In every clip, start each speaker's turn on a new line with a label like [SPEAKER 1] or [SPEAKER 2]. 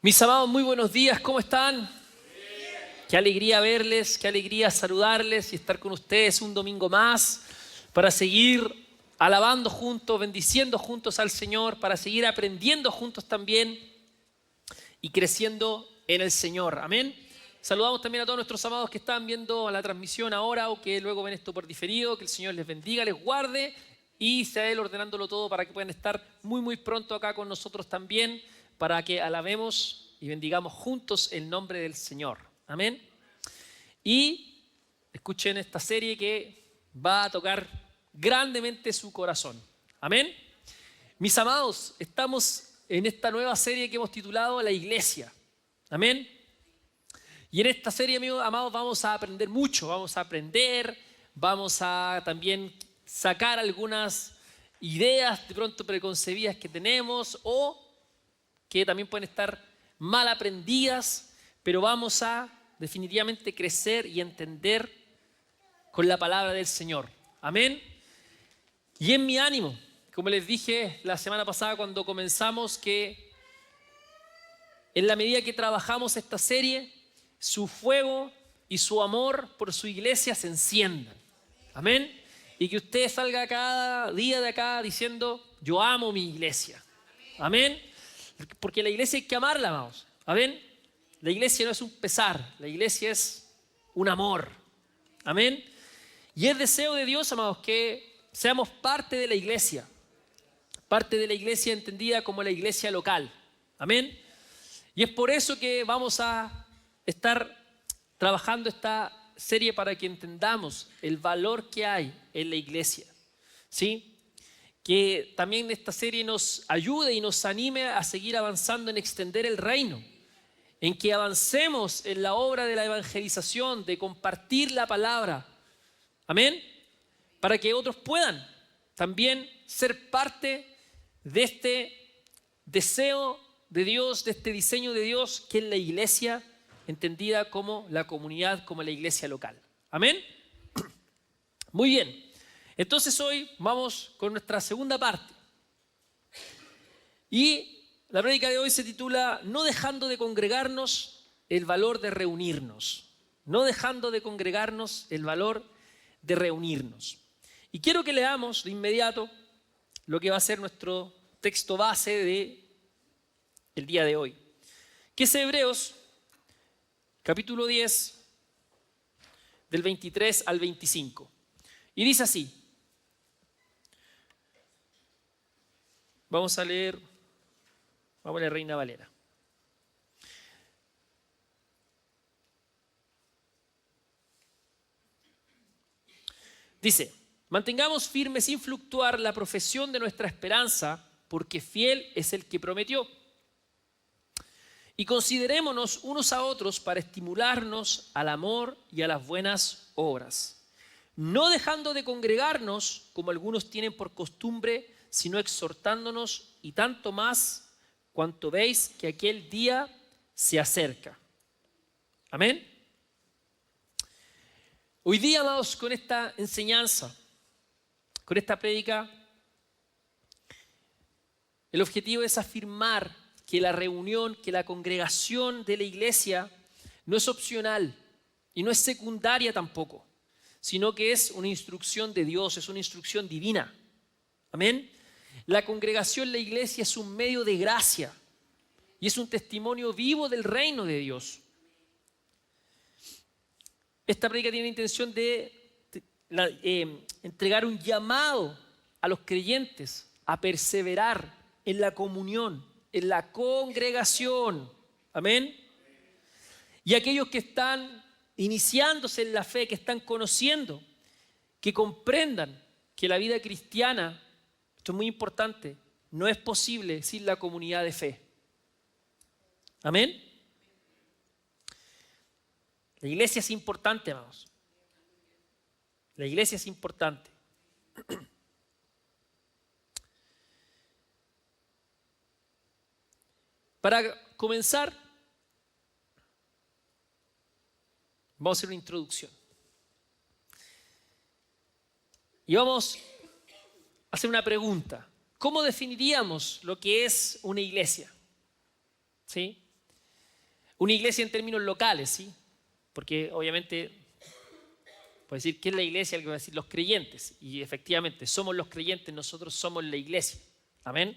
[SPEAKER 1] Mis amados, muy buenos días, ¿cómo están? Qué alegría verles, qué alegría saludarles y estar con ustedes un domingo más para seguir alabando juntos, bendiciendo juntos al Señor, para seguir aprendiendo juntos también y creciendo en el Señor. Amén. Saludamos también a todos nuestros amados que están viendo la transmisión ahora o que luego ven esto por diferido. Que el Señor les bendiga, les guarde y sea Él ordenándolo todo para que puedan estar muy pronto acá con nosotros también, para que alabemos y bendigamos juntos el nombre del Señor. Amén. Y escuchen esta serie que va a tocar grandemente su corazón. Amén. Mis amados, estamos en esta nueva serie que hemos titulado La Iglesia. Amén. Y en esta serie, amigos, amados, vamos a aprender mucho. Vamos a aprender, vamos a también sacar algunas ideas de pronto preconcebidas que tenemos o que también pueden estar mal aprendidas, pero vamos a definitivamente crecer y entender con la palabra del Señor. Amén. Y en mi ánimo, como les dije la semana pasada cuando comenzamos, que en la medida que trabajamos esta serie, su fuego y su amor por su iglesia se enciendan. Amén. Y que usted salga cada día de acá diciendo: yo amo mi iglesia. Amén. Porque la iglesia hay que amarla, amados. Amén. La iglesia no es un pesar, la iglesia es un amor. Amén. Y es deseo de Dios, amados, que seamos parte de la iglesia entendida como la iglesia local. Amén. Y es por eso que vamos a estar trabajando esta serie para que entendamos el valor que hay en la iglesia. ¿Sí? Que también esta serie nos ayude y nos anime a seguir avanzando en extender el reino, en que avancemos en la obra de la evangelización, de compartir la palabra. Amén. Para que otros puedan también ser parte de este deseo de Dios, de este diseño de Dios, que es la iglesia entendida como la comunidad, como la iglesia local. Amén. Muy bien. Entonces hoy vamos con nuestra segunda parte. Y la prédica de hoy se titula No dejando de congregarnos, el valor de reunirnos. No dejando de congregarnos, el valor de reunirnos. Y quiero que leamos de inmediato lo que va a ser nuestro texto base del día de hoy, que es Hebreos capítulo 10, del 23 al 25. Y dice así. Vamos a leer Reina Valera. Dice: mantengamos firme sin fluctuar la profesión de nuestra esperanza, porque fiel es el que prometió. Y considerémonos unos a otros para estimularnos al amor y a las buenas obras, no dejando de congregarnos como algunos tienen por costumbre, sino exhortándonos, y tanto más cuanto veis que aquel día se acerca. Amén. Hoy día, amados, con esta enseñanza, con esta prédica, el objetivo es afirmar que la reunión, que la congregación de la iglesia no es opcional y no es secundaria tampoco, sino que es una instrucción de Dios, es una instrucción divina. Amén. La congregación, la iglesia, es un medio de gracia y es un testimonio vivo del reino de Dios. Esta prédica tiene la intención de entregar un llamado a los creyentes a perseverar en la comunión, en la congregación. Amén. Y aquellos que están iniciándose en la fe, que están conociendo, que comprendan que la vida cristiana, esto es muy importante, no es posible sin la comunidad de fe. Amén. La iglesia es importante, amados. La iglesia es importante. Para comenzar, vamos a hacer una introducción. Y vamos a hacer una pregunta. ¿Cómo definiríamos lo que es una iglesia? ¿Sí? Una iglesia en términos locales, ¿sí? Porque obviamente, puede decir, ¿qué es la iglesia? Alguien va a decir, los creyentes. Y efectivamente, somos los creyentes, nosotros somos la iglesia. Amén.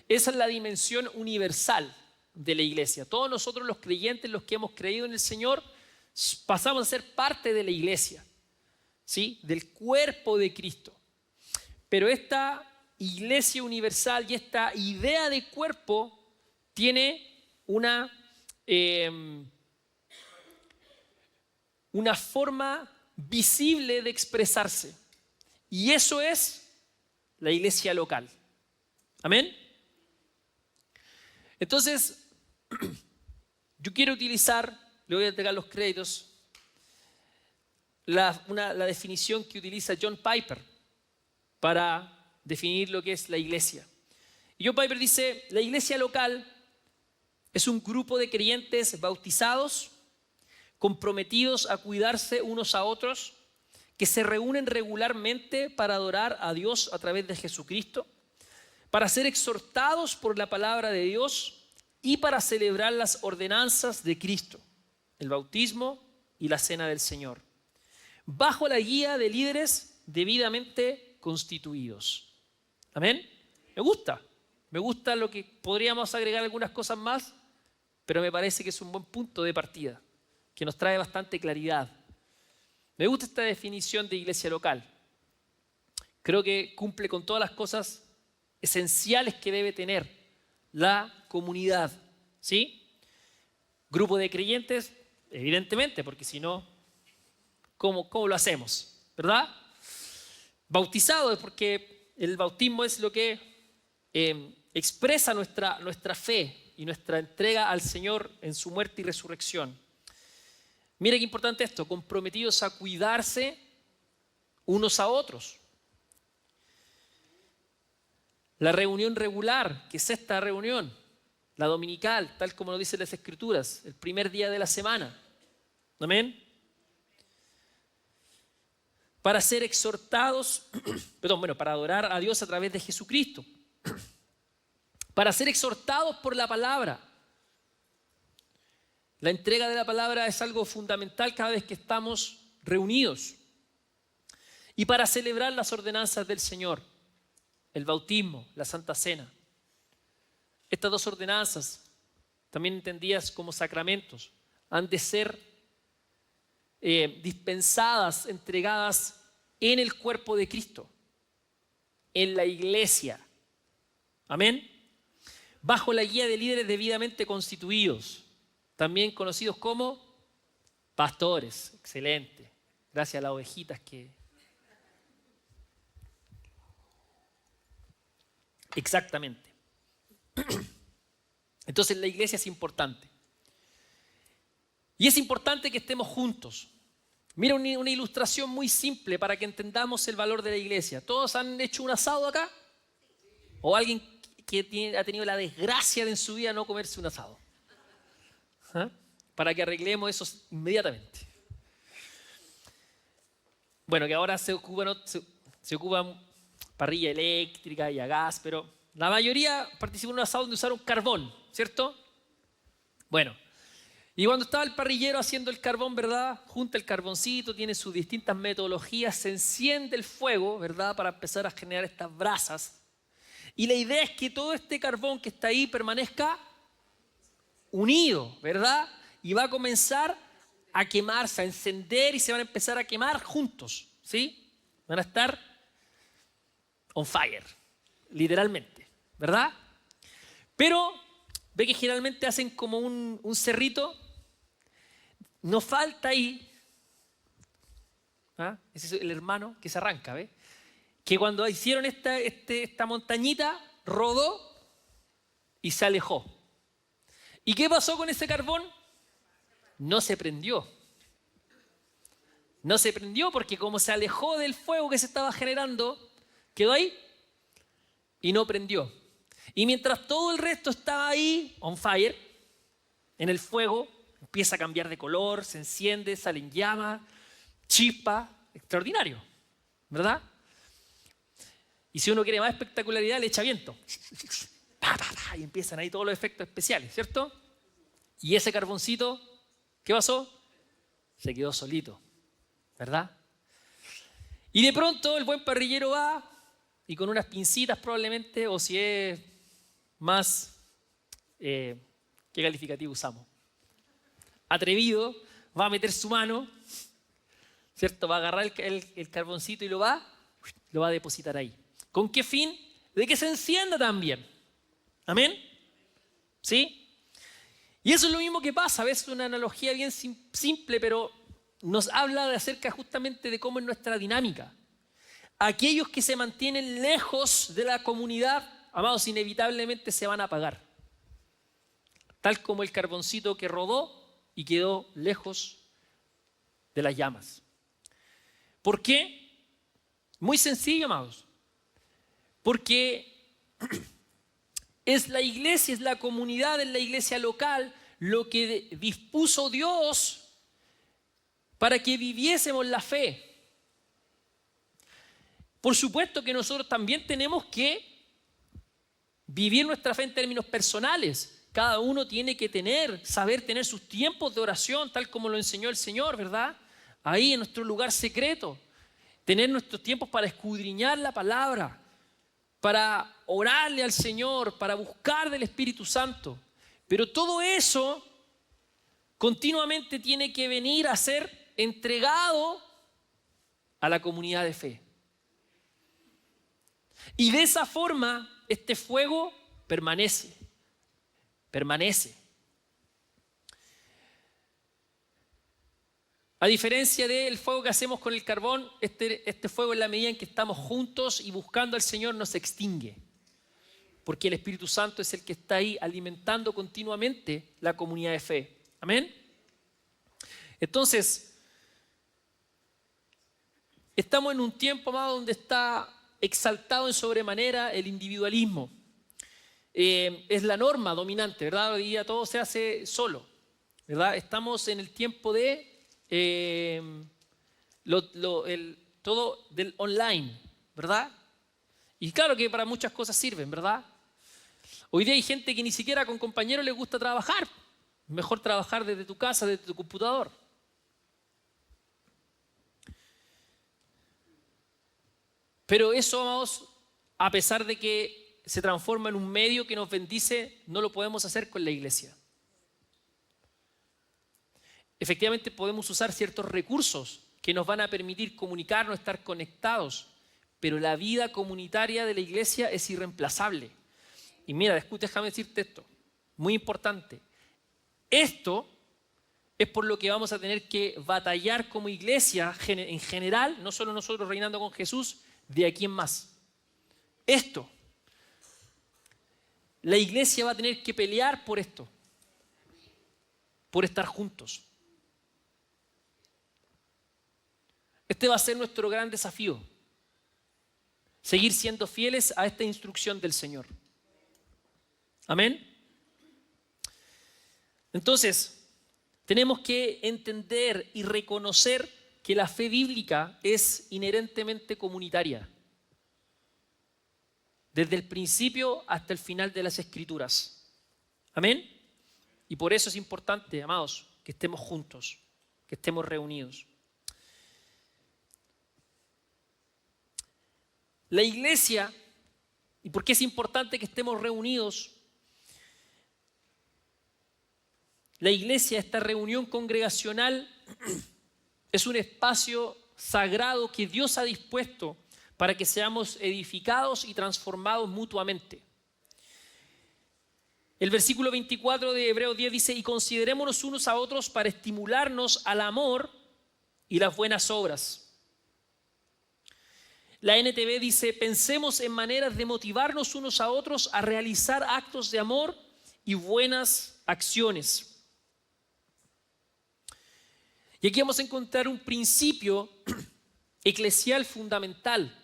[SPEAKER 1] Esa es la dimensión universal de la iglesia. Todos nosotros los creyentes, los que hemos creído en el Señor, pasamos a ser parte de la iglesia, ¿sí? Del cuerpo de Cristo. Pero esta iglesia universal y esta idea de cuerpo tiene una forma visible de expresarse. Y eso es la iglesia local. Amén. Entonces, yo quiero utilizar, le voy a entregar los créditos, la definición que utiliza John Piper para definir lo que es la iglesia. Y John Piper dice, la iglesia local es un grupo de creyentes bautizados, comprometidos a cuidarse unos a otros, que se reúnen regularmente para adorar a Dios a través de Jesucristo, para ser exhortados por la palabra de Dios y para celebrar las ordenanzas de Cristo, el bautismo y la cena del Señor, bajo la guía de líderes debidamente constituidos. ¿Amén? Me gusta lo que podríamos agregar algunas cosas más, pero me parece que es un buen punto de partida, que nos trae bastante claridad. Me gusta esta definición de iglesia local. Creo que cumple con todas las cosas esenciales que debe tener la comunidad, ¿sí? Grupo de creyentes, evidentemente, porque si no, ¿cómo lo hacemos? ¿Verdad? Bautizados, porque el bautismo es lo que expresa nuestra fe y nuestra entrega al Señor en su muerte y resurrección. Mira qué importante esto, comprometidos a cuidarse unos a otros. La reunión regular, que es esta reunión, la dominical, tal como lo dicen las Escrituras, el primer día de la semana. Amén. Para ser exhortados, para adorar a Dios a través de Jesucristo. Para ser exhortados por la palabra. La entrega de la palabra es algo fundamental cada vez que estamos reunidos. Y para celebrar las ordenanzas del Señor, el bautismo, la Santa Cena. Estas dos ordenanzas, también entendidas como sacramentos, han de ser dispensadas, entregadas en el cuerpo de Cristo, en la iglesia. Amén. Bajo la guía de líderes debidamente constituidos, también conocidos como pastores. Excelente. Gracias a las ovejitas que... Exactamente. Entonces la iglesia es importante. Y es importante que estemos juntos. Mira una ilustración muy simple para que entendamos el valor de la iglesia. ¿Todos han hecho un asado acá? ¿O alguien que ha tenido la desgracia de en su vida no comerse un asado? ¿Ah? Para que arreglemos eso inmediatamente. Bueno, que ahora se ocupan parrilla eléctrica y a gas, pero la mayoría participó en un asado donde usaron carbón, ¿cierto? Bueno, y cuando estaba el parrillero haciendo el carbón, ¿verdad? Junta el carboncito, tiene sus distintas metodologías, se enciende el fuego, ¿verdad? Para empezar a generar estas brasas. Y la idea es que todo este carbón que está ahí permanezca unido, ¿verdad? Y va a comenzar a quemarse, a encender y se van a empezar a quemar juntos, ¿sí? Van a estar on fire, literalmente, ¿verdad? Pero ve que generalmente hacen como un cerrito. No falta ahí, ¿ah? Ese es el hermano que se arranca, ¿ve? Que cuando hicieron esta montañita, rodó y se alejó. ¿Y qué pasó con ese carbón? No se prendió. No se prendió porque como se alejó del fuego que se estaba generando, quedó ahí y no prendió. Y mientras todo el resto estaba ahí, on fire, en el fuego, empieza a cambiar de color, se enciende, salen llamas, chispa, extraordinario, ¿verdad? Y si uno quiere más espectacularidad, le echa viento. Y empiezan ahí todos los efectos especiales, ¿cierto? Y ese carboncito, ¿qué pasó? Se quedó solito, ¿verdad? Y de pronto el buen parrillero va y con unas pincitas probablemente, o si es más, ¿qué calificativo usamos? Atrevido, va a meter su mano, ¿cierto? Va a agarrar el carboncito y lo va a depositar ahí. ¿Con qué fin? De que se encienda también. ¿Amén? ¿Sí? Y eso es lo mismo que pasa. A veces una analogía bien simple, pero nos habla acerca justamente de cómo es nuestra dinámica. Aquellos que se mantienen lejos de la comunidad, amados, inevitablemente se van a apagar. Tal como el carboncito que rodó y quedó lejos de las llamas. ¿Por qué? Muy sencillo, amados. Porque es la iglesia, es la comunidad, es la iglesia local lo que dispuso Dios para que viviésemos la fe. Por supuesto que nosotros también tenemos que vivir nuestra fe en términos personales. Cada uno tiene que saber tener sus tiempos de oración, tal como lo enseñó el Señor, ¿verdad? Ahí en nuestro lugar secreto. Tener nuestros tiempos para escudriñar la palabra, para orarle al Señor, para buscar del Espíritu Santo. Pero todo eso continuamente tiene que venir a ser entregado a la comunidad de fe. Y de esa forma este fuego permanece. A diferencia del fuego que hacemos con el carbón, este fuego en la medida en que estamos juntos y buscando al Señor no se extingue. Porque el Espíritu Santo es el que está ahí alimentando continuamente la comunidad de fe. ¿Amén? Entonces, estamos en un tiempo, amado, donde está exaltado en sobremanera el individualismo. Es la norma dominante, ¿verdad? Hoy día todo se hace solo, ¿verdad? Estamos en el tiempo de todo del online, ¿verdad? Y claro que para muchas cosas sirven, ¿verdad? Hoy día hay gente que ni siquiera con compañeros les gusta trabajar. Mejor trabajar desde tu casa, desde tu computador. Pero eso, amados, a pesar de que se transforma en un medio que nos bendice, no lo podemos hacer con la iglesia. Efectivamente podemos usar ciertos recursos que nos van a permitir comunicarnos, estar conectados, pero la vida comunitaria de la iglesia es irreemplazable. Y mira, déjame decirte esto, muy importante. Esto es por lo que vamos a tener que batallar como iglesia en general, no solo nosotros reinando con Jesús, de aquí en más. Esto. La iglesia va a tener que pelear por esto, por estar juntos. Este va a ser nuestro gran desafío. Seguir siendo fieles a esta instrucción del Señor. Amén. Entonces, tenemos que entender y reconocer que la fe bíblica es inherentemente comunitaria. Desde el principio hasta el final de las Escrituras. Amén. Y por eso es importante, amados, que estemos juntos, que estemos reunidos. La iglesia, ¿y por qué es importante que estemos reunidos? La iglesia, esta reunión congregacional, es un espacio sagrado que Dios ha dispuesto para que seamos edificados y transformados mutuamente. El versículo 24 de Hebreos 10 dice: y considerémonos unos a otros para estimularnos al amor y las buenas obras. La NTV dice: pensemos en maneras de motivarnos unos a otros a realizar actos de amor y buenas acciones. Y aquí vamos a encontrar un principio eclesial fundamental.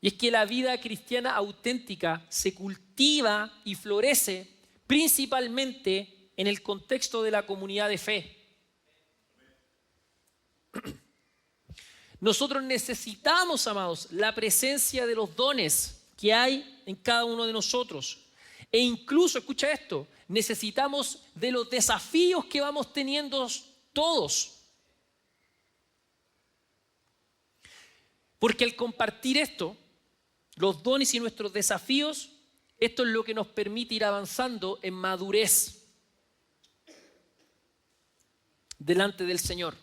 [SPEAKER 1] Y es que la vida cristiana auténtica se cultiva y florece principalmente en el contexto de la comunidad de fe. Nosotros necesitamos, amados, la presencia de los dones que hay en cada uno de nosotros. E incluso, escucha esto, necesitamos de los desafíos que vamos teniendo todos. Porque al compartir esto, los dones y nuestros desafíos, esto es lo que nos permite ir avanzando en madurez delante del Señor.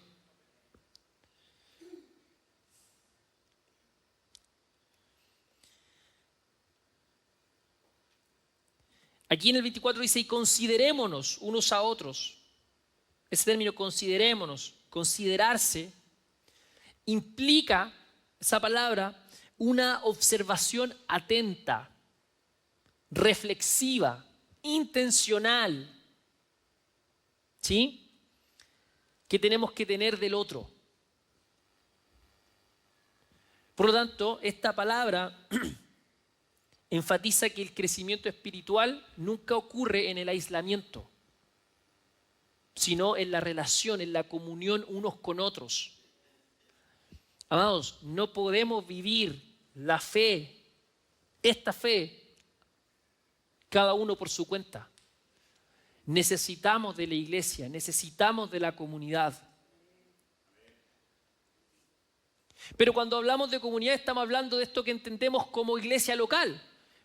[SPEAKER 1] Aquí en el 24 dice, y considerémonos unos a otros. Ese término, considerémonos, considerarse, implica, esa palabra, una observación atenta, reflexiva, intencional, ¿sí? Que tenemos que tener del otro. Por lo tanto, esta palabra enfatiza que el crecimiento espiritual nunca ocurre en el aislamiento, sino en la relación, en la comunión unos con otros. Amados, no podemos vivir la fe, esta fe, cada uno por su cuenta. Necesitamos de la iglesia, necesitamos de la comunidad. Pero cuando hablamos de comunidad estamos hablando de esto que entendemos como iglesia local.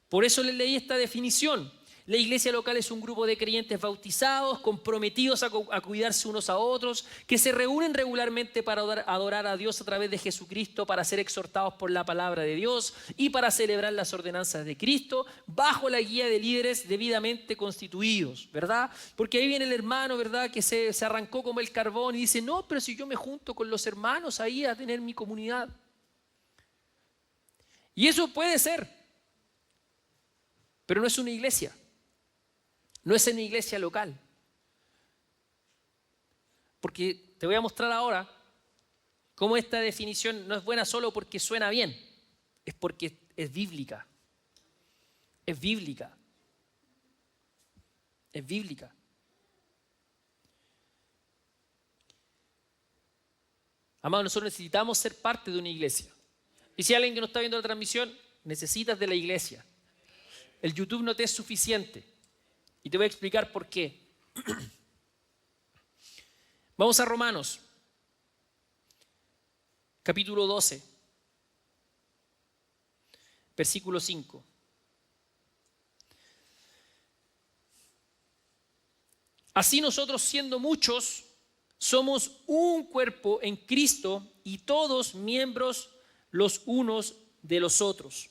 [SPEAKER 1] Por eso les leí esta definición. La iglesia local es un grupo de creyentes bautizados, comprometidos a cuidarse unos a otros, que se reúnen regularmente para adorar a Dios a través de Jesucristo, para ser exhortados por la palabra de Dios y para celebrar las ordenanzas de Cristo, bajo la guía de líderes debidamente constituidos, ¿verdad? Porque ahí viene el hermano, ¿verdad?, que se arrancó como el carbón y dice, no, pero si yo me junto con los hermanos ahí a tener mi comunidad. Y eso puede ser, pero no es una iglesia. No es en una iglesia local. Porque te voy a mostrar ahora cómo esta definición no es buena solo porque suena bien, es porque es bíblica. Es bíblica. Es bíblica. Amados, nosotros necesitamos ser parte de una iglesia. Y si hay alguien que no está viendo la transmisión, necesitas de la iglesia. El YouTube no te es suficiente. Y te voy a explicar por qué. Vamos a Romanos, capítulo 12, versículo 5. Así nosotros, siendo muchos, somos un cuerpo en Cristo y todos miembros los unos de los otros.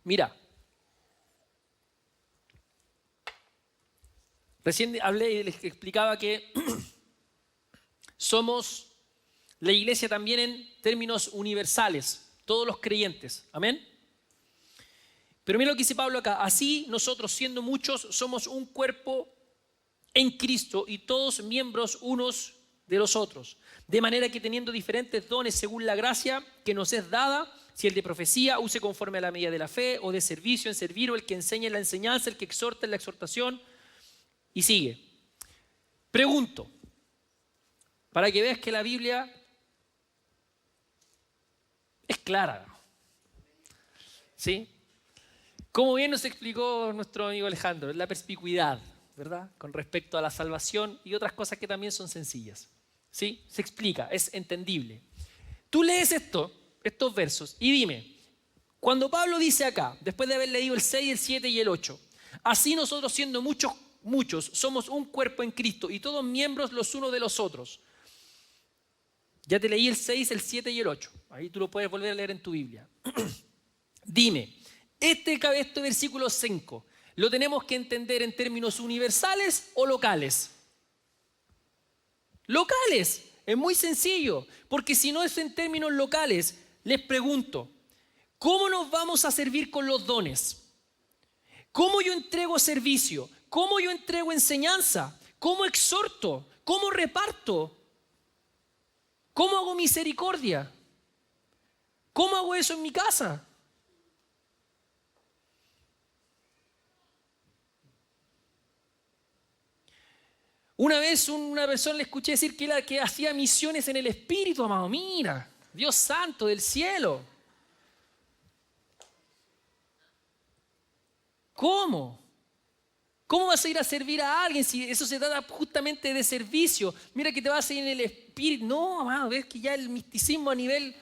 [SPEAKER 1] Mira. Recién hablé y les explicaba que somos la iglesia también en términos universales, todos los creyentes, amén. Pero mira lo que dice Pablo acá, así nosotros siendo muchos somos un cuerpo en Cristo y todos miembros unos de los otros, de manera que teniendo diferentes dones según la gracia que nos es dada, si el de profecía use conforme a la medida de la fe, o de servicio en servir, o el que enseña en la enseñanza, el que exhorta en la exhortación. Y sigue. Pregunto, para que veas que la Biblia es clara. ¿Sí? Como bien nos explicó nuestro amigo Alejandro, la perspicuidad, ¿verdad? Con respecto a la salvación y otras cosas que también son sencillas. ¿Sí? Se explica, es entendible. Tú lees estos versos y dime, cuando Pablo dice acá, después de haber leído el 6, el 7 y el 8, así nosotros siendo muchos somos un cuerpo en Cristo y todos miembros los unos de los otros. Ya te leí el 6, el 7 y el 8. Ahí tú lo puedes volver a leer en tu Biblia. Dime, este versículo 5, ¿lo tenemos que entender en términos universales o locales? Locales. Es muy sencillo, porque si no es en términos locales, les pregunto, ¿cómo nos vamos a servir con los dones? ¿Cómo yo entrego servicio? ¿Cómo yo entrego enseñanza? ¿Cómo exhorto? ¿Cómo reparto? ¿Cómo hago misericordia? ¿Cómo hago eso en mi casa? Una vez una persona le escuché decir que hacía misiones en el Espíritu, amado. Mira, Dios santo del cielo. ¿Cómo? ¿Cómo vas a ir a servir a alguien si eso se trata justamente de servicio? Mira que te vas a ir en el espíritu. No, amado, ves que ya el misticismo a nivel...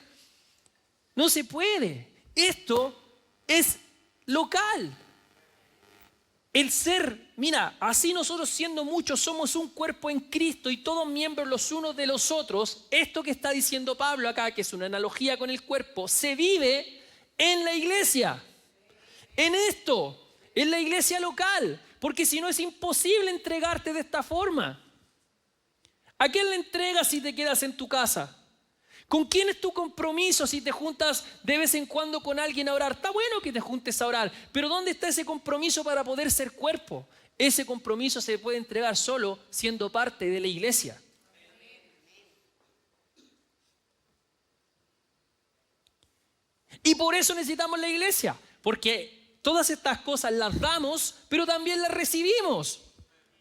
[SPEAKER 1] No se puede. Esto es local. El ser, mira, así nosotros siendo muchos somos un cuerpo en Cristo y todos miembros los unos de los otros. Esto que está diciendo Pablo acá, que es una analogía con el cuerpo, se vive en la iglesia. En esto, en la iglesia local. Porque si no es imposible entregarte de esta forma. ¿A quién le entregas si te quedas en tu casa? ¿Con quién es tu compromiso si te juntas de vez en cuando con alguien a orar? Está bueno que te juntes a orar, pero ¿dónde está ese compromiso para poder ser cuerpo? Ese compromiso se puede entregar solo siendo parte de la iglesia. Y por eso necesitamos la iglesia, porque todas estas cosas las damos, pero también las recibimos.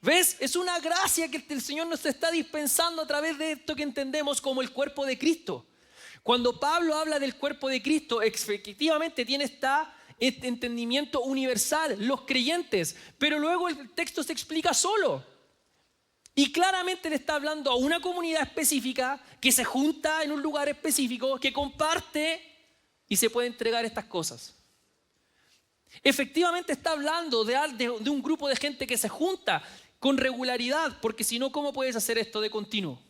[SPEAKER 1] ¿Ves? Es una gracia que el Señor nos está dispensando a través de esto que entendemos como el cuerpo de Cristo. Cuando Pablo habla del cuerpo de Cristo, efectivamente tiene este entendimiento universal, los creyentes, pero luego el texto se explica solo. Y claramente le está hablando a una comunidad específica que se junta en un lugar específico, que comparte y se puede entregar estas cosas. Efectivamente está hablando de un grupo de gente que se junta con regularidad, porque si no, ¿cómo puedes hacer esto de continuo?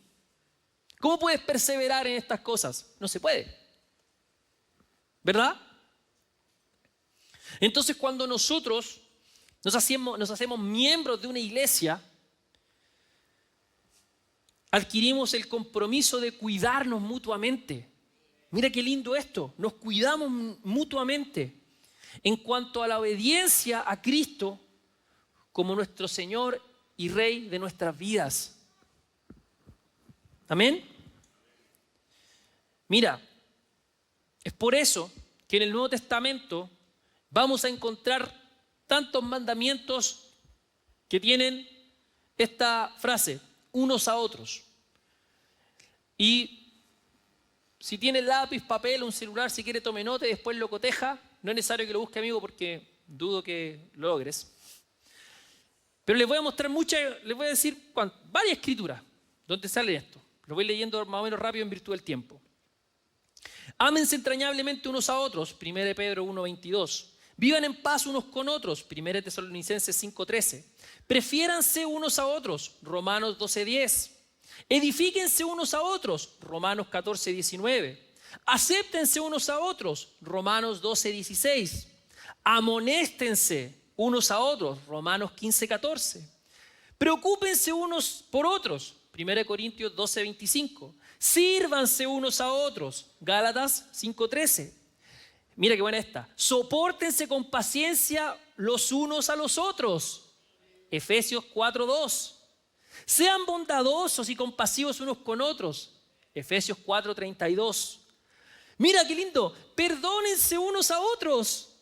[SPEAKER 1] ¿Cómo puedes perseverar en estas cosas? No se puede. ¿Verdad? Entonces, cuando nosotros nos hacemos miembros de una iglesia, adquirimos el compromiso de cuidarnos mutuamente. Mira qué lindo esto. Nos cuidamos mutuamente en cuanto a la obediencia a Cristo como nuestro Señor y Rey de nuestras vidas. ¿Amén? Mira, es por eso que en el Nuevo Testamento vamos a encontrar tantos mandamientos que tienen esta frase, unos a otros. Y si tiene lápiz, papel, un celular, si quiere tome nota y después lo coteja. No es necesario que lo busque, amigo, porque dudo que lo logres. Pero les voy a mostrar les voy a decir varias escrituras donde sale esto. Lo voy leyendo más o menos rápido en virtud del tiempo. Ámense entrañablemente unos a otros, 1 Pedro 1:22. Vivan en paz unos con otros, 1 Tesalonicenses 5:13. Prefiéranse unos a otros, Romanos 12:10. Edifíquense unos a otros, Romanos 14:19. Acéptense unos a otros, Romanos 12:16. Amonéstense unos a otros, Romanos 15:14. Preocúpense unos por otros, 1 Corintios 12:25. Sírvanse unos a otros, Gálatas 5:13. Mira qué buena esta. Sopórtense con paciencia los unos a los otros, Efesios 4:2. Sean bondadosos y compasivos unos con otros, Efesios 4:32. Mira qué lindo. Perdónense unos a otros,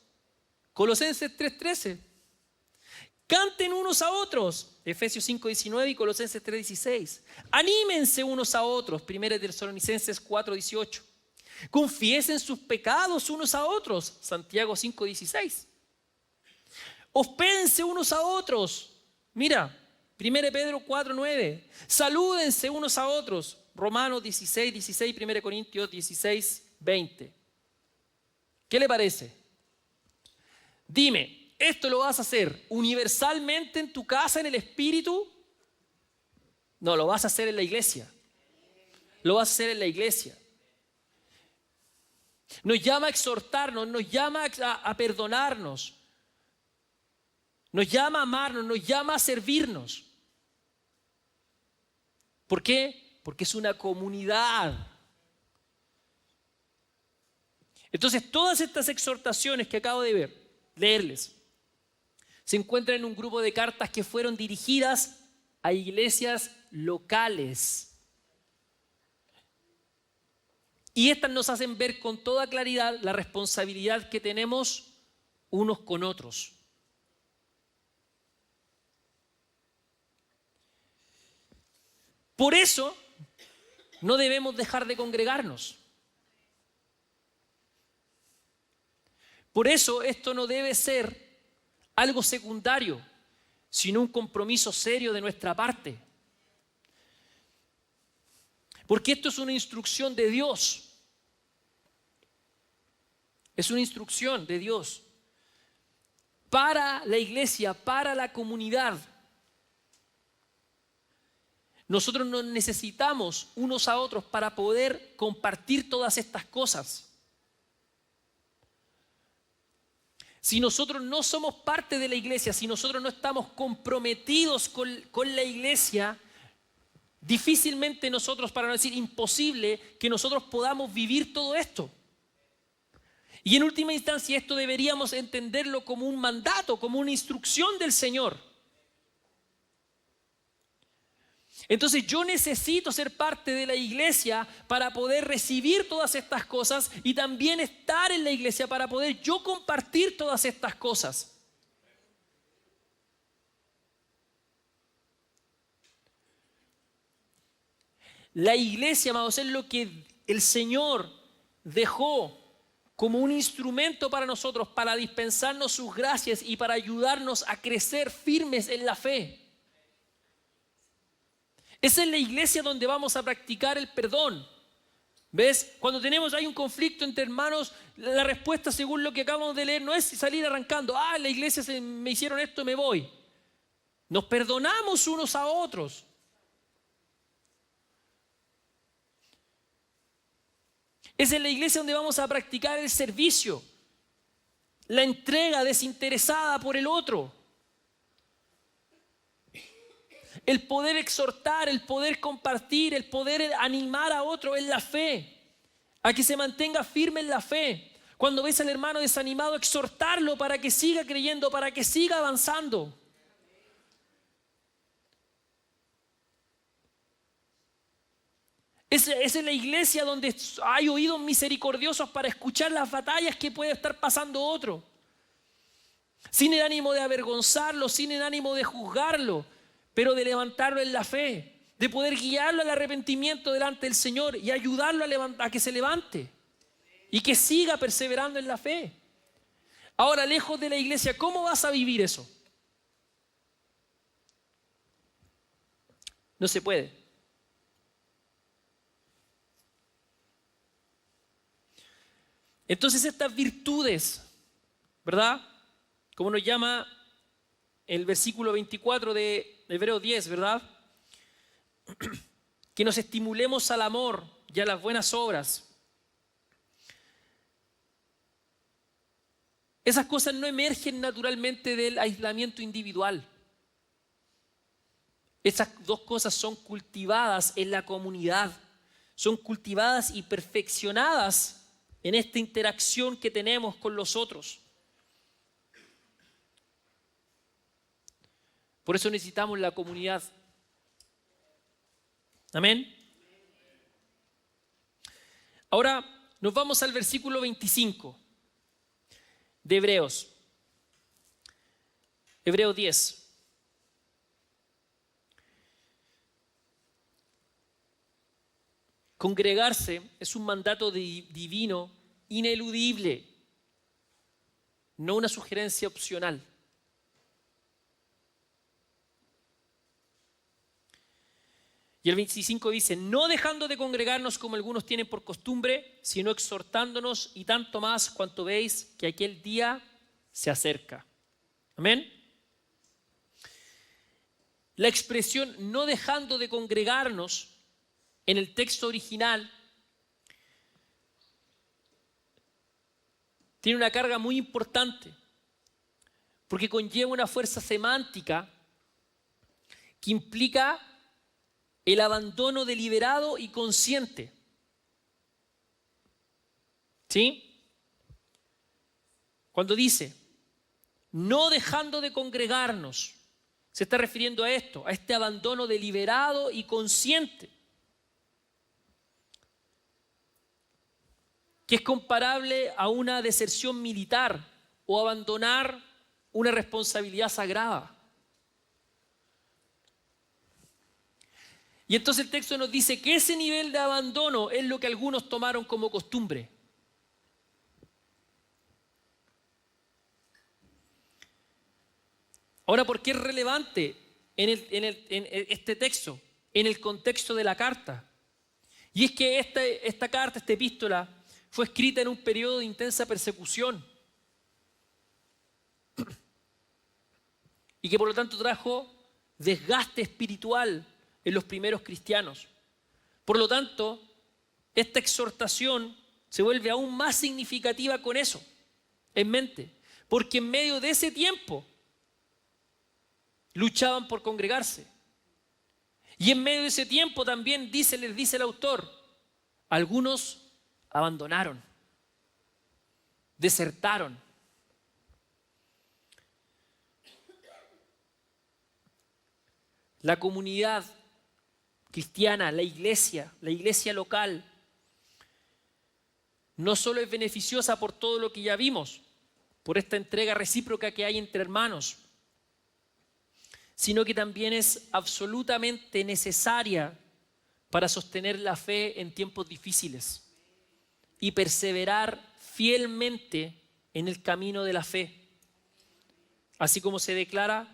[SPEAKER 1] Colosenses 3:13. Canten unos a otros, Efesios 5:19 y Colosenses 3:16. Anímense unos a otros, 1 Tesalonicenses 4:18. Confiesen sus pecados unos a otros, Santiago 5:16. Hospédense unos a otros, mira, 1 Pedro 4:9. Salúdense unos a otros, Romanos 16:16, 1 Corintios 16:20. ¿Qué le parece? Dime, ¿esto lo vas a hacer universalmente en tu casa, en el Espíritu? No, lo vas a hacer en la iglesia. Lo vas a hacer en la iglesia. Nos llama a exhortarnos, nos llama a perdonarnos, nos llama a amarnos, nos llama a servirnos. ¿Por qué? Porque es una comunidad. Entonces, todas estas exhortaciones que acabo de leerles, se encuentran en un grupo de cartas que fueron dirigidas a iglesias locales. Y estas nos hacen ver con toda claridad la responsabilidad que tenemos unos con otros. Por eso, no debemos dejar de congregarnos. Por eso, esto no debe ser algo secundario, sino un compromiso serio de nuestra parte. Porque esto es una instrucción de Dios. Es una instrucción de Dios para la iglesia, para la comunidad. Nosotros nos necesitamos unos a otros para poder compartir todas estas cosas. Si nosotros no somos parte de la iglesia, si nosotros no estamos comprometidos con la iglesia, difícilmente nosotros, para no decir imposible, que nosotros podamos vivir todo esto. Y en última instancia esto deberíamos entenderlo como un mandato, como una instrucción del Señor. Entonces yo necesito ser parte de la iglesia para poder recibir todas estas cosas y también estar en la iglesia para poder yo compartir todas estas cosas. La iglesia, amados, es lo que el Señor dejó como un instrumento para nosotros, para dispensarnos sus gracias y para ayudarnos a crecer firmes en la fe. Esa es la iglesia donde vamos a practicar el perdón. ¿Ves? Cuando hay un conflicto entre hermanos, la respuesta según lo que acabamos de leer no es salir arrancando. En la iglesia me hicieron esto, me voy. Nos perdonamos unos a otros. Esa es la iglesia donde vamos a practicar el servicio, la entrega desinteresada por el otro. El poder exhortar, el poder compartir, el poder animar a otro en la fe, a que se mantenga firme en la fe. Cuando ves al hermano desanimado, exhortarlo para que siga creyendo, para que siga avanzando. Esa es la iglesia donde hay oídos misericordiosos para escuchar las batallas que puede estar pasando otro. Sin el ánimo de avergonzarlo, sin el ánimo de juzgarlo, pero de levantarlo en la fe, de poder guiarlo al arrepentimiento delante del Señor y ayudarlo a que se levante y que siga perseverando en la fe. Ahora, lejos de la iglesia, ¿cómo vas a vivir eso? No se puede. Entonces estas virtudes, ¿verdad? Como nos llama el versículo 24 de Hebreos 10, ¿verdad? Que nos estimulemos al amor y a las buenas obras. Esas cosas no emergen naturalmente del aislamiento individual. Esas dos cosas son cultivadas en la comunidad, son cultivadas y perfeccionadas en esta interacción que tenemos con los otros. Por eso necesitamos la comunidad. Amén. Ahora nos vamos al versículo 25 de Hebreos. Hebreos 10. Congregarse es un mandato divino ineludible, no una sugerencia opcional. Y el 25 dice, no dejando de congregarnos como algunos tienen por costumbre, sino exhortándonos y tanto más cuanto veis que aquel día se acerca. Amén. La expresión no dejando de congregarnos en el texto original tiene una carga muy importante porque conlleva una fuerza semántica que implica el abandono deliberado y consciente. ¿Sí? Cuando dice, no dejando de congregarnos, se está refiriendo a esto, a este abandono deliberado y consciente, que es comparable a una deserción militar o abandonar una responsabilidad sagrada. Y entonces el texto nos dice que ese nivel de abandono es lo que algunos tomaron como costumbre. Ahora, ¿por qué es relevante en este texto, en el contexto de la carta? Y es que esta carta, esta epístola, fue escrita en un periodo de intensa persecución y que por lo tanto trajo desgaste espiritual en los primeros cristianos. Por lo tanto, esta exhortación se vuelve aún más significativa con eso en mente, porque en medio de ese tiempo luchaban por congregarse. Y en medio de ese tiempo también les dice el autor, algunos abandonaron, desertaron. La comunidad cristiana, la iglesia local, no solo es beneficiosa por todo lo que ya vimos, por esta entrega recíproca que hay entre hermanos, sino que también es absolutamente necesaria para sostener la fe en tiempos difíciles y perseverar fielmente en el camino de la fe. Así como se declara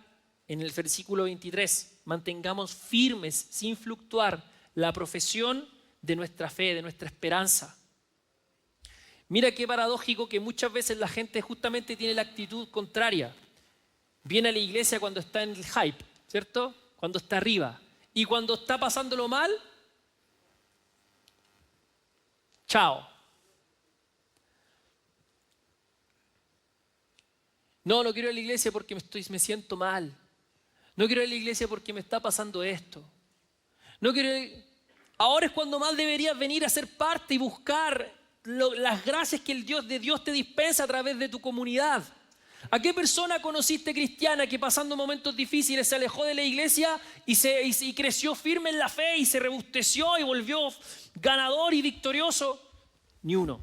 [SPEAKER 1] en el versículo 23, mantengamos firmes, sin fluctuar, la profesión de nuestra fe, de nuestra esperanza. Mira qué paradójico que muchas veces la gente justamente tiene la actitud contraria. Viene a la iglesia cuando está en el hype, ¿cierto? Cuando está arriba. Y cuando está pasándolo mal, chao. No quiero ir a la iglesia porque me siento mal. No quiero ir a la iglesia porque me está pasando esto. No quiero ir. Ahora es cuando más deberías venir a ser parte y buscar las gracias que el Dios de Dios te dispensa a través de tu comunidad. ¿A qué persona conociste cristiana que pasando momentos difíciles se alejó de la iglesia y creció firme en la fe y se robusteció y volvió ganador y victorioso? Ni uno.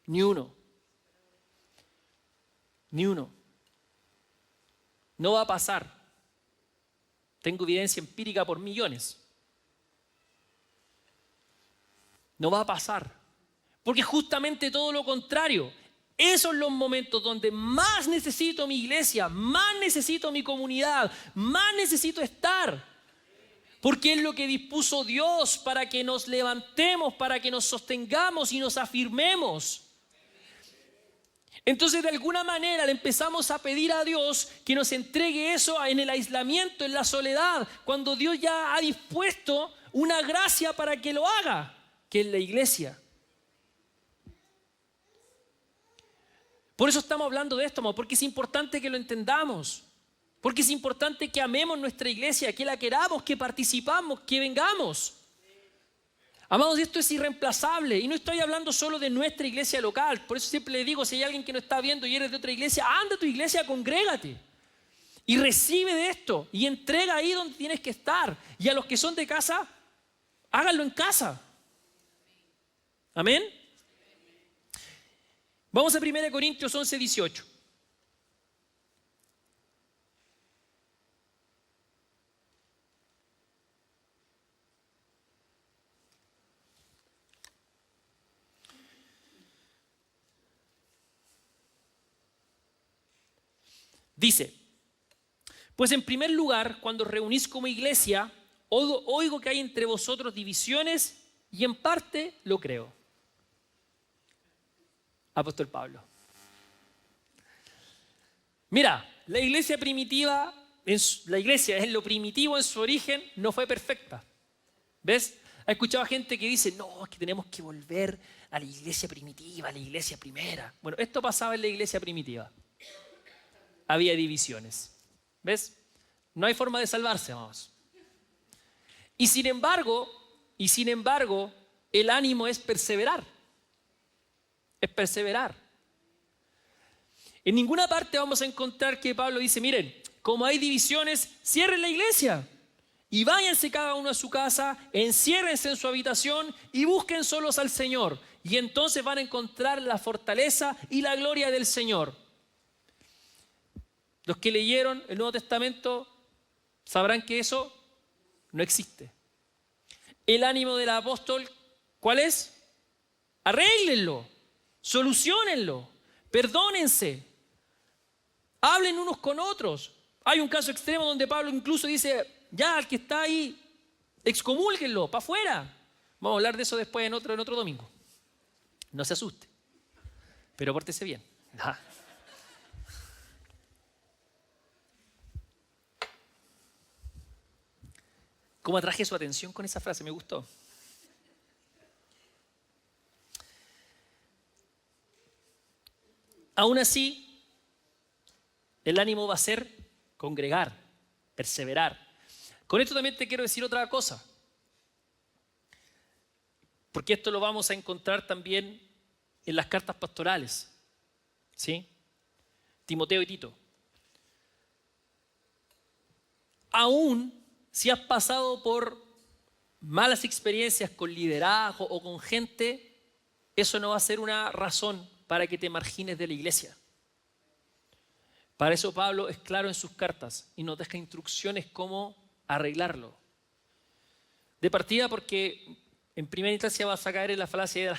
[SPEAKER 1] Ni uno. Ni uno. No va a pasar. Tengo evidencia empírica por millones. No va a pasar. Porque justamente todo lo contrario. Esos son los momentos donde más necesito mi iglesia, más necesito mi comunidad, más necesito estar. Porque es lo que dispuso Dios para que nos levantemos, para que nos sostengamos y nos afirmemos. Entonces, de alguna manera le empezamos a pedir a Dios que nos entregue eso en el aislamiento, en la soledad, cuando Dios ya ha dispuesto una gracia para que lo haga, que es la iglesia. Por eso estamos hablando de esto, porque es importante que lo entendamos, porque es importante que amemos nuestra iglesia, que la queramos, que participamos, que vengamos. Amados, esto es irreemplazable y no estoy hablando solo de nuestra iglesia local. Por eso siempre le digo, si hay alguien que no está viendo y eres de otra iglesia, anda a tu iglesia, congrégate y recibe de esto y entrega ahí donde tienes que estar. Y a los que son de casa, háganlo en casa. Amén. Vamos a 1 Corintios 11, 18. Dice, pues en primer lugar, cuando os reunís como iglesia, oigo que hay entre vosotros divisiones y en parte lo creo. Apóstol Pablo. Mira, la iglesia primitiva, la iglesia en lo primitivo en su origen no fue perfecta. ¿Ves? He escuchado a gente que dice, no, es que tenemos que volver a la iglesia primitiva, a la iglesia primera. Bueno, esto pasaba en la iglesia primitiva. Había divisiones. ¿Ves? No hay forma de salvarse, vamos. Y sin embargo, el ánimo es perseverar. Es perseverar. En ninguna parte vamos a encontrar que Pablo dice, miren, como hay divisiones, cierren la iglesia y váyanse cada uno a su casa, enciérrense en su habitación y busquen solos al Señor. Y entonces van a encontrar la fortaleza y la gloria del Señor. Los que leyeron el Nuevo Testamento sabrán que eso no existe. El ánimo del apóstol, ¿cuál es? Arréglenlo, soluciónenlo, perdónense, Hablen unos con otros. Hay un caso extremo donde Pablo incluso dice, ya, el que está ahí, excomúlguenlo, para afuera. Vamos a hablar de eso después en otro domingo. No se asuste, pero pórtese bien. ¿Cómo atraje su atención con esa frase? Me gustó. Aún así, el ánimo va a ser congregar, perseverar. Con esto también te quiero decir otra cosa, porque esto lo vamos a encontrar también en las cartas pastorales, ¿sí? Timoteo y Tito. Aún si has pasado por malas experiencias con liderazgo o con gente, eso no va a ser una razón para que te margines de la iglesia. Para eso Pablo es claro en sus cartas y nos deja instrucciones cómo arreglarlo. De partida porque en primera instancia vas a caer en la falacia de la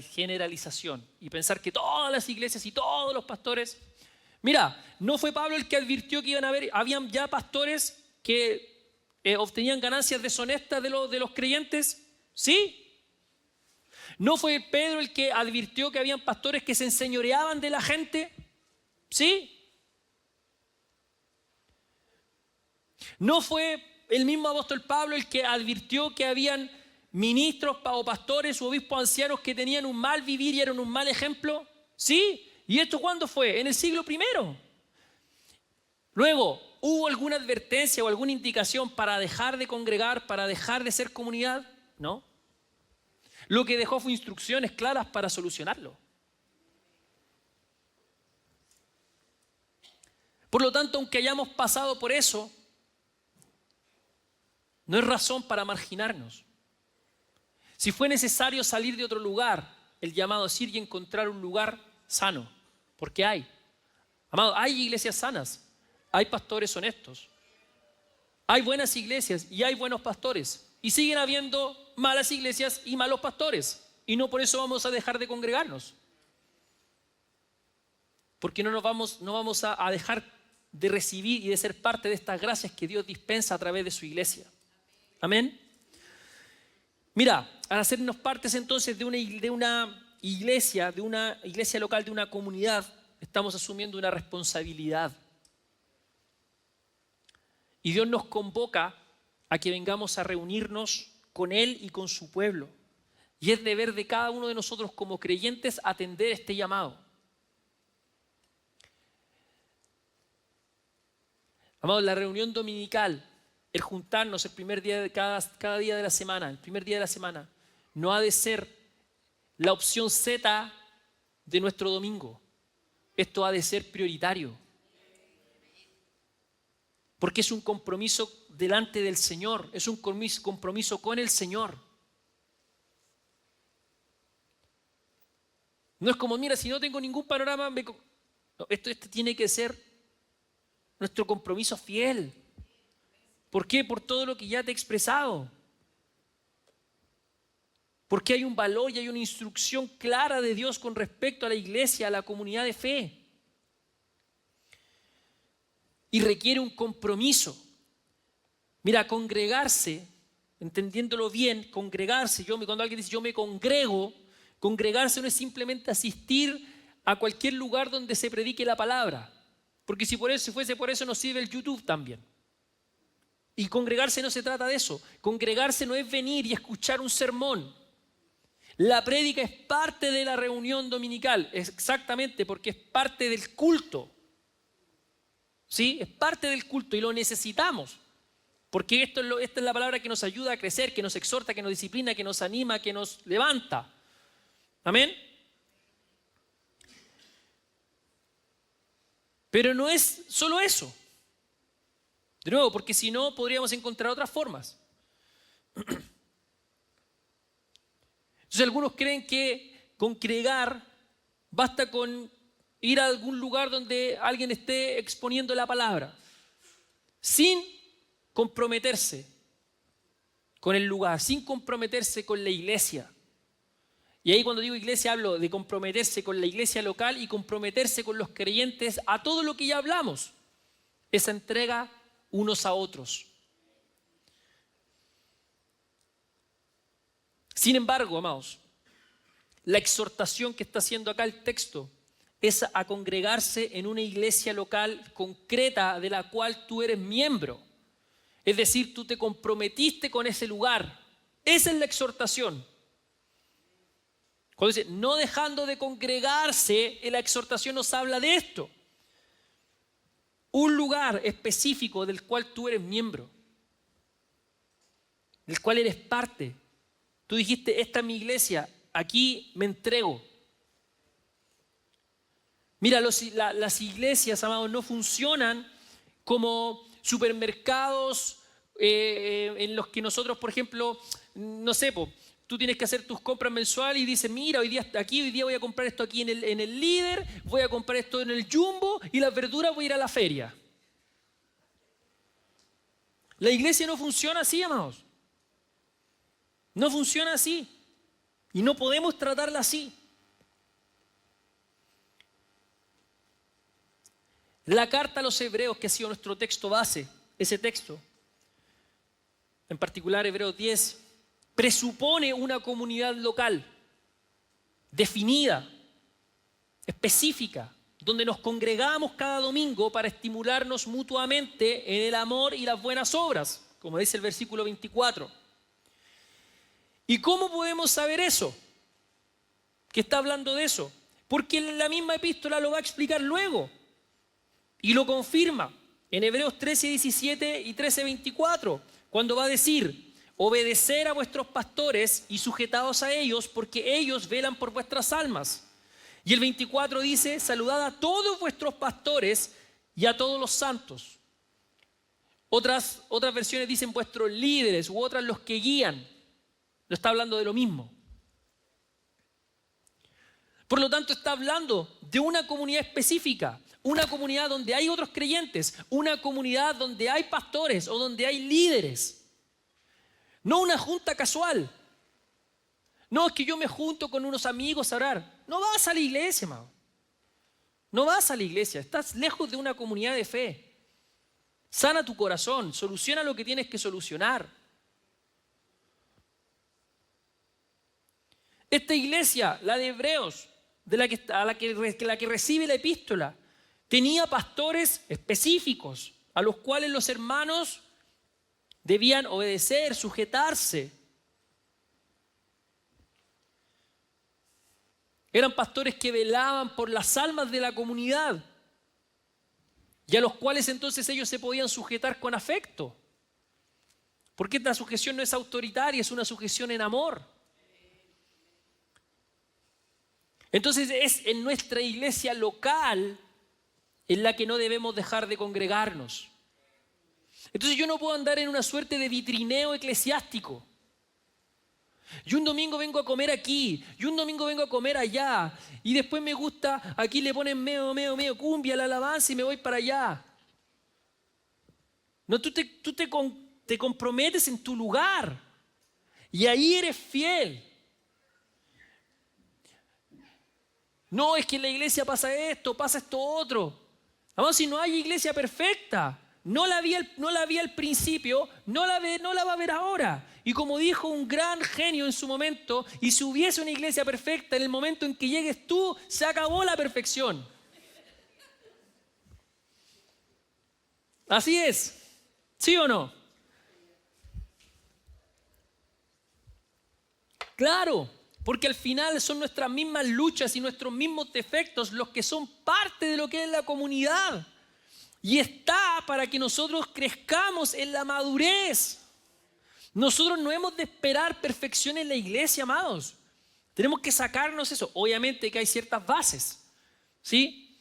[SPEAKER 1] generalización y pensar que todas las iglesias y todos los pastores... Mira, ¿no fue Pablo el que advirtió que habían ya pastores que obtenían ganancias deshonestas de los creyentes? ¿Sí? ¿No fue Pedro el que advirtió que habían pastores que se enseñoreaban de la gente? ¿Sí? ¿No fue el mismo apóstol Pablo el que advirtió que habían ministros o pastores u obispos ancianos que tenían un mal vivir y eran un mal ejemplo? ¿Sí? ¿Y esto cuándo fue? En el siglo I. Luego, ¿hubo alguna advertencia o alguna indicación para dejar de congregar, para dejar de ser comunidad? No. Lo que dejó fue instrucciones claras para solucionarlo. Por lo tanto, aunque hayamos pasado por eso, no es razón para marginarnos. Si fue necesario salir de otro lugar, el llamado es ir y encontrar un lugar sano, porque hay. Amado, hay iglesias sanas, hay pastores honestos, hay buenas iglesias y hay buenos pastores. Y siguen habiendo malas iglesias y malos pastores. Y no por eso vamos a dejar de congregarnos. Porque no vamos a dejar de recibir y de ser parte de estas gracias que Dios dispensa a través de su iglesia. Amén. Mira, al hacernos partes entonces de una iglesia local, de una comunidad, estamos asumiendo una responsabilidad. Y Dios nos convoca a que vengamos a reunirnos con Él y con su pueblo. Y es deber de cada uno de nosotros como creyentes atender este llamado. Amados, la reunión dominical, el juntarnos el primer día de cada día de la semana, el primer día de la semana, no ha de ser la opción Z de nuestro domingo. Esto ha de ser prioritario. Porque es un compromiso delante del Señor, es un compromiso con el Señor. No es como, mira, si no tengo ningún panorama, no, esto tiene que ser nuestro compromiso fiel. ¿Por qué? Por todo lo que ya te he expresado. Porque hay un valor y hay una instrucción clara de Dios con respecto a la iglesia, a la comunidad de fe. Y requiere un compromiso. Mira, congregarse, entendiéndolo bien, congregarse, cuando alguien dice yo me congrego, congregarse no es simplemente asistir a cualquier lugar donde se predique la palabra. Porque si fuese por eso nos sirve el YouTube también. Y congregarse no se trata de eso. Congregarse no es venir y escuchar un sermón. La prédica es parte de la reunión dominical, exactamente porque es parte del culto. ¿Sí? Es parte del culto y lo necesitamos. Porque esta es la palabra que nos ayuda a crecer, que nos exhorta, que nos disciplina, que nos anima, que nos levanta. Amén. Pero no es solo eso. De nuevo, porque si no, podríamos encontrar otras formas. Entonces algunos creen que congregar basta con ir a algún lugar donde alguien esté exponiendo la palabra, sin comprometerse con el lugar, sin comprometerse con la iglesia. Y ahí cuando digo iglesia hablo de comprometerse con la iglesia local y comprometerse con los creyentes a todo lo que ya hablamos. Esa entrega unos a otros. Sin embargo, amados, la exhortación que está haciendo acá el texto es a congregarse en una iglesia local concreta de la cual tú eres miembro. Es decir, tú te comprometiste con ese lugar. Esa es la exhortación. Cuando dice, no dejando de congregarse, la exhortación nos habla de esto. Un lugar específico del cual tú eres miembro, del cual eres parte. Tú dijiste, esta es mi iglesia, aquí me entrego. Mira, las iglesias, amados, no funcionan como supermercados en los que nosotros, por ejemplo, no sé, tú tienes que hacer tus compras mensuales y dices, mira, hoy día voy a comprar esto aquí en el Líder, voy a comprar esto en el Jumbo y las verduras voy a ir a la feria. La iglesia no funciona así, amados. No funciona así. Y no podemos tratarla así. La carta a los Hebreos, que ha sido nuestro texto base, ese texto, en particular Hebreos 10, presupone una comunidad local, definida, específica, donde nos congregamos cada domingo para estimularnos mutuamente en el amor y las buenas obras, como dice el versículo 24. ¿Y cómo podemos saber eso? ¿Qué está hablando de eso? Porque la misma epístola lo va a explicar luego. Y lo confirma en Hebreos 13, 17 y 13, 24, cuando va a decir, obedecer a vuestros pastores y sujetaos a ellos, porque ellos velan por vuestras almas. Y el 24 dice, saludad a todos vuestros pastores y a todos los santos. Otras versiones dicen vuestros líderes u otras los que guían. No está hablando de lo mismo. Por lo tanto, está hablando de una comunidad específica, una comunidad donde hay otros creyentes, una comunidad donde hay pastores o donde hay líderes. No una junta casual. No es que yo me junto con unos amigos a orar. No vas a la iglesia, hermano. No vas a la iglesia. Estás lejos de una comunidad de fe. Sana tu corazón. Soluciona lo que tienes que solucionar. Esta iglesia, la de Hebreos, la que recibe la epístola, tenía pastores específicos a los cuales los hermanos debían obedecer, sujetarse. Eran pastores que velaban por las almas de la comunidad y a los cuales entonces ellos se podían sujetar con afecto. Porque esta sujeción no es autoritaria, es una sujeción en amor. Entonces es en nuestra iglesia local en la que no debemos dejar de congregarnos. Entonces yo no puedo andar en una suerte de vitrineo eclesiástico. Y un domingo vengo a comer aquí, y un domingo vengo a comer allá, y después me gusta, aquí le ponen medio cumbia la alabanza y me voy para allá. No, tú te comprometes en tu lugar y ahí eres fiel. No, es que en la iglesia pasa esto otro. Vamos, si no hay iglesia perfecta, no la vi al principio, no la va a ver ahora. Y como dijo un gran genio en su momento, y si hubiese una iglesia perfecta, en el momento en que llegues tú, se acabó la perfección. Así es, ¿sí o no? Claro, porque al final son nuestras mismas luchas y nuestros mismos defectos los que son parte de lo que es la comunidad. Y está para que nosotros crezcamos en la madurez. Nosotros no hemos de esperar perfección en la iglesia, amados. Tenemos que sacarnos eso. Obviamente que hay ciertas bases, ¿sí?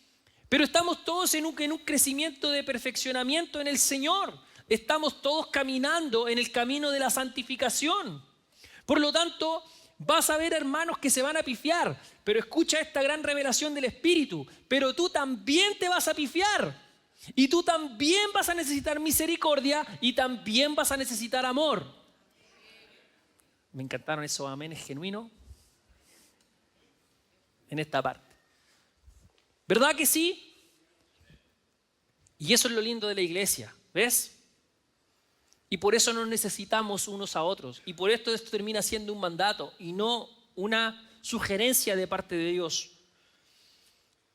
[SPEAKER 1] Pero estamos todos en un crecimiento de perfeccionamiento en el Señor. Estamos todos caminando en el camino de la santificación. Por lo tanto, vas a ver hermanos que se van a pifiar, pero escucha esta gran revelación del Espíritu. Pero tú también te vas a pifiar. Y tú también vas a necesitar misericordia y también vas a necesitar amor. Me encantaron esos amenes genuinos. en esta parte. ¿Verdad que sí? Y eso es lo lindo de la iglesia, ¿ves? Y por eso nos necesitamos unos a otros. Y por esto termina siendo un mandato y no una sugerencia de parte de Dios.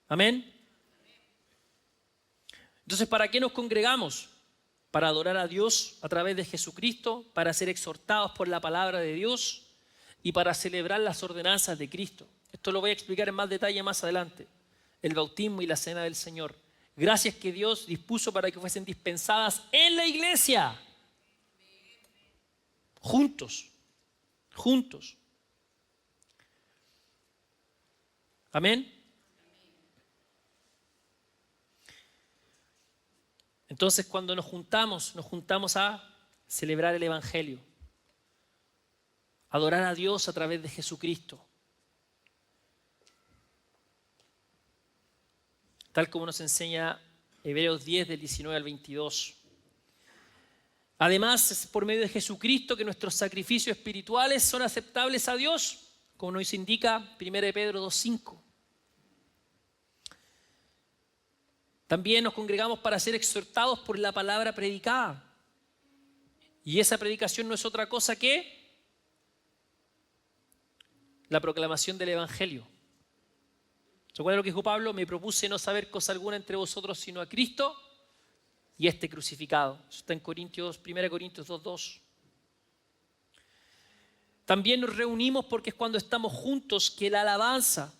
[SPEAKER 1] Amén. Entonces, ¿para qué nos congregamos? Para adorar a Dios a través de Jesucristo, para ser exhortados por la palabra de Dios y para celebrar las ordenanzas de Cristo. Esto lo voy a explicar en más detalle más adelante. El bautismo y la cena del Señor. Gracias que Dios dispuso para que fuesen dispensadas en la iglesia. Juntos. Juntos. Amén. Entonces, cuando nos juntamos a celebrar el Evangelio, adorar a Dios a través de Jesucristo, tal como nos enseña Hebreos 10, del 19 al 22. Además, es por medio de Jesucristo que nuestros sacrificios espirituales son aceptables a Dios, como nos indica 1 Pedro 2:5. También nos congregamos para ser exhortados por la palabra predicada. Y esa predicación no es otra cosa que la proclamación del Evangelio. ¿Se acuerdan lo que dijo Pablo? Me propuse no saber cosa alguna entre vosotros sino a Cristo y este crucificado. Eso está en 1 Corintios 2:2. También nos reunimos porque es cuando estamos juntos que la alabanza,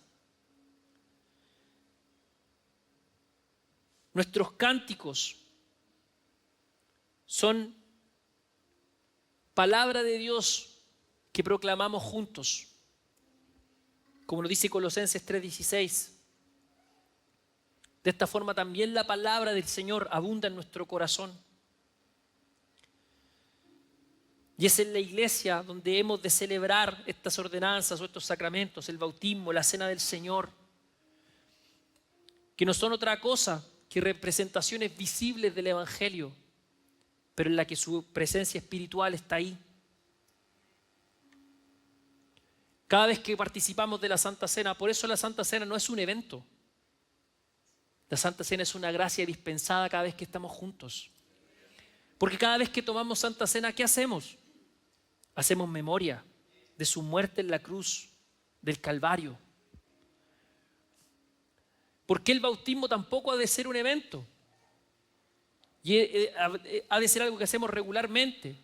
[SPEAKER 1] nuestros cánticos son palabra de Dios que proclamamos juntos. Como lo dice Colosenses 3:16. De esta forma también la palabra del Señor abunda en nuestro corazón. Y es en la iglesia donde hemos de celebrar estas ordenanzas o estos sacramentos, el bautismo, la cena del Señor, que no son otra cosa que representaciones visibles del Evangelio, pero en la que su presencia espiritual está ahí. Cada vez que participamos de la Santa Cena, por eso la Santa Cena no es un evento. La Santa Cena es una gracia dispensada cada vez que estamos juntos. Porque cada vez que tomamos Santa Cena, ¿qué hacemos? Hacemos memoria de su muerte en la cruz, del Calvario. Porque el bautismo tampoco ha de ser un evento. Y ha de ser algo que hacemos regularmente.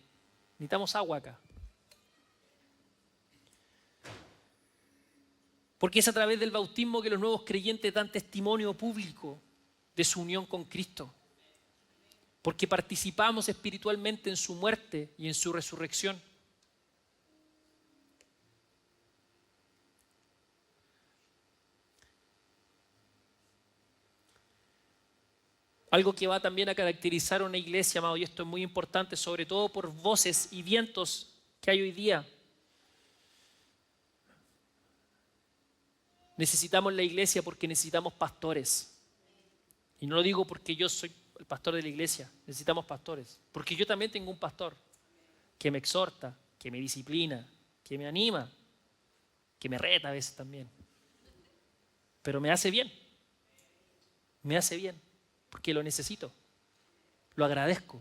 [SPEAKER 1] Necesitamos agua acá. Porque es a través del bautismo que los nuevos creyentes dan testimonio público de su unión con Cristo. Porque participamos espiritualmente en su muerte y en su resurrección. Algo que va también a caracterizar a una iglesia, amado, y esto es muy importante, sobre todo por voces y vientos que hay hoy día. Necesitamos la iglesia porque necesitamos pastores. Y no lo digo porque yo soy el pastor de la iglesia, necesitamos pastores. Porque yo también tengo un pastor que me exhorta, que me disciplina, que me anima, que me reta a veces también. Pero me hace bien. Me hace bien. Porque lo necesito, lo agradezco.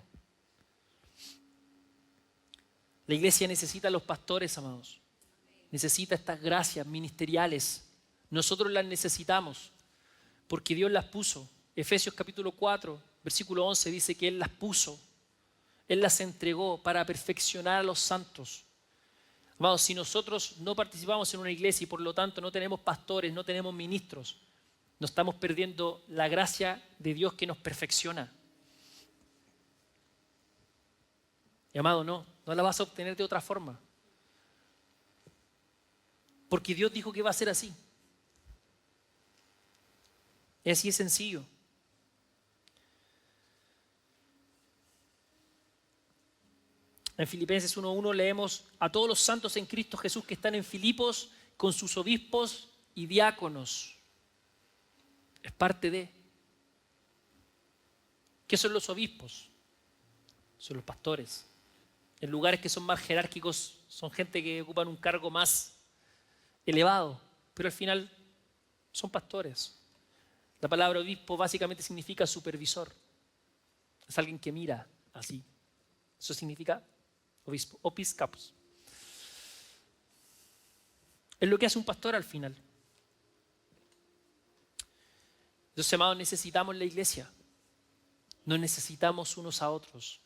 [SPEAKER 1] La iglesia necesita a los pastores, amados. Necesita estas gracias ministeriales. Nosotros las necesitamos porque Dios las puso. Efesios capítulo 4, versículo 11 dice que Él las puso. Él las entregó para perfeccionar a los santos. Amados, si nosotros no participamos en una iglesia y por lo tanto no tenemos pastores, no tenemos ministros, nos estamos perdiendo la gracia de Dios que nos perfecciona. Y amado, no la vas a obtener de otra forma. Porque Dios dijo que va a ser así. Es así de sencillo. En Filipenses 1:1 leemos a todos los santos en Cristo Jesús que están en Filipos con sus obispos y diáconos. Es parte de. ¿Qué son los obispos? Son los pastores. En lugares que son más jerárquicos son gente que ocupan un cargo más elevado, pero al final son pastores. La palabra obispo básicamente significa supervisor. Es alguien que mira así. Eso significa obispo, opis capus. Es lo que hace un pastor al final. Entonces, amados, necesitamos la iglesia. Nos necesitamos unos a otros.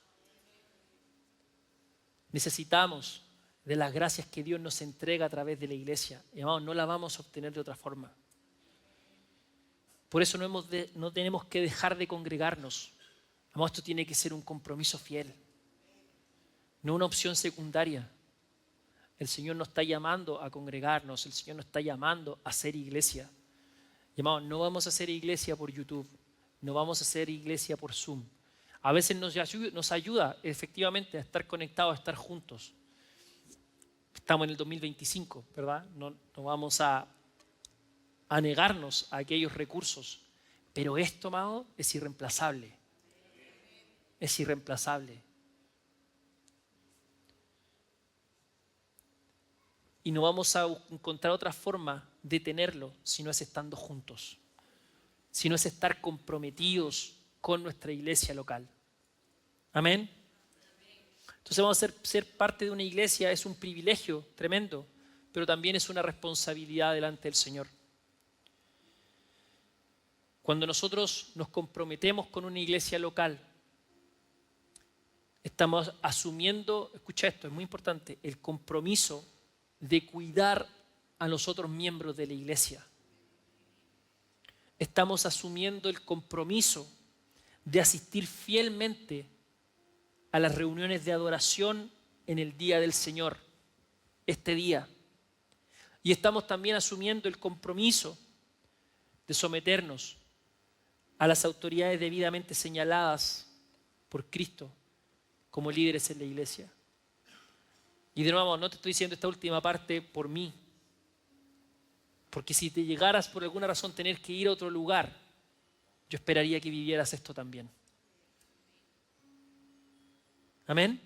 [SPEAKER 1] Necesitamos de las gracias que Dios nos entrega a través de la iglesia. Y, amados, no la vamos a obtener de otra forma. Por eso no tenemos que dejar de congregarnos. Amados, esto tiene que ser un compromiso fiel, no una opción secundaria. El Señor nos está llamando a congregarnos, el Señor nos está llamando a hacer iglesia. Y, amados, no vamos a hacer iglesia por YouTube, no vamos a hacer iglesia por Zoom. A veces nos ayuda efectivamente a estar conectados, a estar juntos. Estamos en el 2025, ¿verdad? No vamos a negarnos a aquellos recursos. Pero esto, amado, es irreemplazable. Es irreemplazable. Y no vamos a encontrar otra forma de tenerlo si no es estando juntos. Si no es estar comprometidos con nuestra iglesia local. Amén. Entonces vamos a ser parte de una iglesia, es un privilegio tremendo, pero también es una responsabilidad delante del Señor. Cuando nosotros nos comprometemos con una iglesia local, estamos asumiendo, escucha esto, es muy importante, el compromiso de cuidar a los otros miembros de la iglesia. Estamos asumiendo el compromiso de asistir fielmente a las reuniones de adoración en el día del Señor, este día. Y estamos también asumiendo el compromiso de someternos a las autoridades debidamente señaladas por Cristo como líderes en la iglesia. Y de nuevo, no te estoy diciendo esta última parte por mí, porque si te llegaras por alguna razón tener que ir a otro lugar, yo esperaría que vivieras esto también. Amén.